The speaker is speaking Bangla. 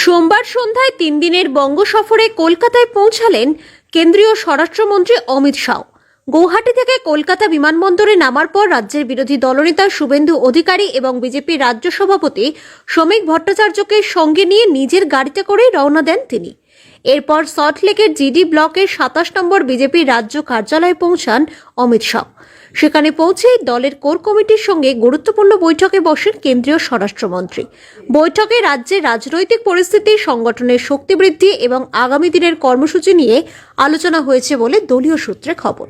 সোমবার সন্ধ্যায় 3 দিনের বঙ্গ সফরে কলকাতায় পৌঁছালেন কেন্দ্রীয় স্বরাষ্ট্রমন্ত্রী অমিত শাহ। গৌহাটি থেকে কলকাতা বিমানবন্দরে নামার পর রাজ্যের বিরোধী দলনেতা শুভেন্দু অধিকারী এবং বিজেপির রাজ্য সভাপতি শ্রমিক ভট্টাচার্যকে সঙ্গে নিয়ে নিজের গাড়িতে করেই রওনা দেন তিনি। এরপর সল্টলেকের জিডি ব্লকের 27 নম্বর বিজেপির রাজ্য কার্যালয়ে পৌঁছান অমিত শাহ। সেখানে পৌঁছেই দলের কোর কমিটির সঙ্গে গুরুত্বপূর্ণ বৈঠকে বসেন কেন্দ্রীয় স্বরাষ্ট্রমন্ত্রী। বৈঠকে রাজ্যের রাজনৈতিক পরিস্থিতি, সংগঠনের শক্তি বৃদ্ধি এবং আগামী দিনের কর্মসূচি নিয়ে আলোচনা হয়েছে বলে দলীয় সূত্রে খবর।